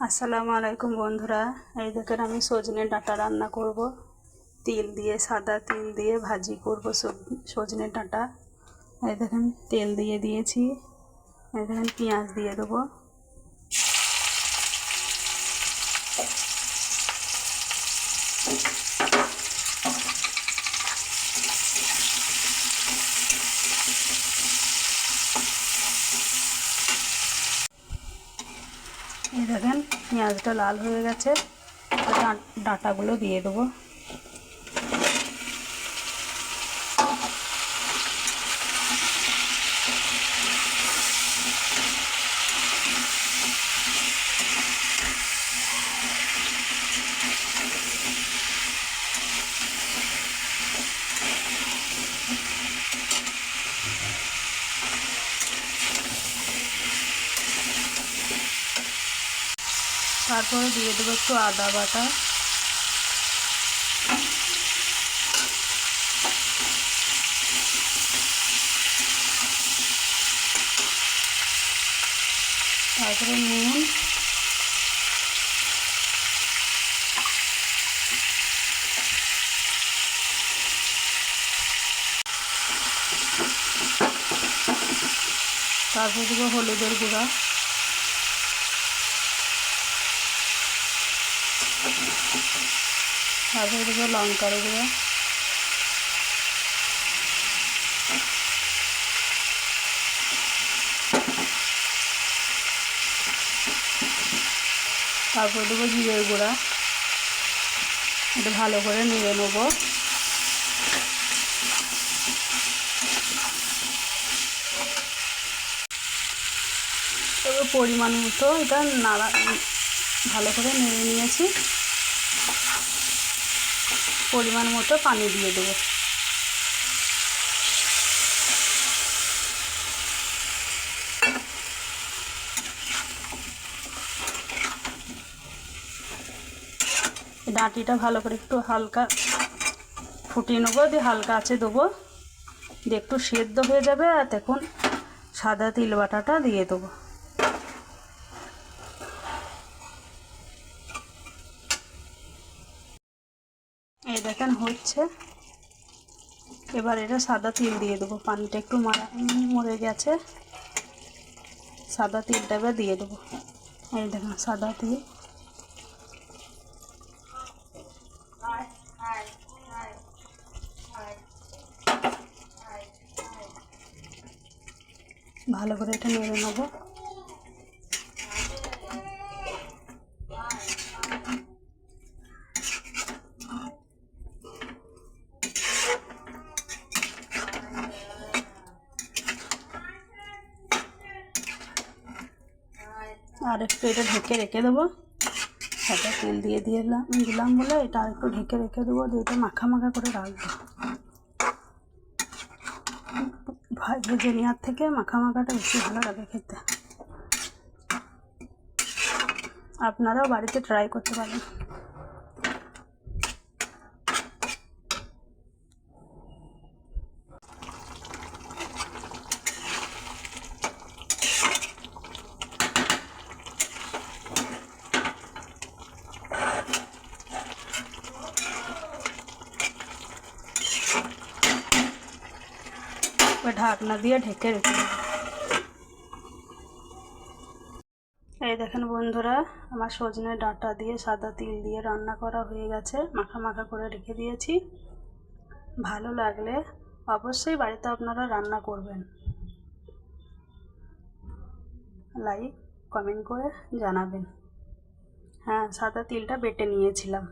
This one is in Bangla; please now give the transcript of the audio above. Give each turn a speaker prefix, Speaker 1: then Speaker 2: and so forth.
Speaker 1: আসসালামু আলাইকুম বন্ধুরা, এই দেখেন আমি সজনে ডাঁটা রান্না করব। তিল দিয়ে, সাদা তিল দিয়ে ভাজি করব সজনে ডাঁটা। এই দেখেন তেল দিয়ে দিয়েছি। এই দেখেন পেঁয়াজ দিয়ে দেবো। এই দেখেন পেঁয়াজটা লাল হয়ে গেছে, ডাঁটাগুলো দিয়ে দেবো। তারপরে দিয়ে দেবো একটু আদা বাটা, তারপরে নুন, তারপরে দেবো হলুদের গুঁড়া, তারপরে দেবো লঙ্কার গুঁড়া, তারপরে দেবো জিরের গুঁড়া। এটা ভালো করে নেড়ে নেবো। তবে পরিমাণ মতো এটা ভালো করে নেড়ে নিয়েছি। পরিমাণ মতো পানি দিয়ে দেবো। ডাঁটিটা ভালো করে একটু হালকা ফুটিয়ে নেবো, দিয়ে হালকা আঁচে দেবো, দিয়ে একটু সেদ্ধ হয়ে যাবে। আর দেখুন সাদা তিল বাটাটা দিয়ে দেবো। এই দেখেন হচ্ছে। এবার এটা সাদা তিল দিয়ে দেবো। পানিটা একটু মরে গেছে, সাদা তিলটা এবার দিয়ে দেবো। এই দেখেন সাদা তিল। ভালো করে এটা নেড়ে নেবো। আর একটু এটা ঢেকে রেখে দেবো। সাদা তেল দিয়ে দিলাম বলে এটা আর একটু ঢেকে রেখে দেবো, দিয়ে এটা মাখা মাখা করে রাখবো। ভেজে নেওয়ার থেকে মাখা মাখাটা বেশি ভালো লাগে খেতে। আপনারাও বাড়িতে ট্রাই করতে পারেন। ঢাকনা দিয়ে ঢেকে রেখে দেবো। এই দেখেন বন্ধুরা, আমার সজনে ডাঁটা দিয়ে সাদা তিল দিয়ে রান্না করা হয়ে গেছে। মাখা মাখা করে রেখে দিয়েছি। ভালো লাগলে অবশ্যই বাড়িতে আপনারা রান্না করবেন। লাইক কমেন্ট করে জানাবেন। হ্যাঁ, সাদা তিলটা বেটে নিয়েছিলাম।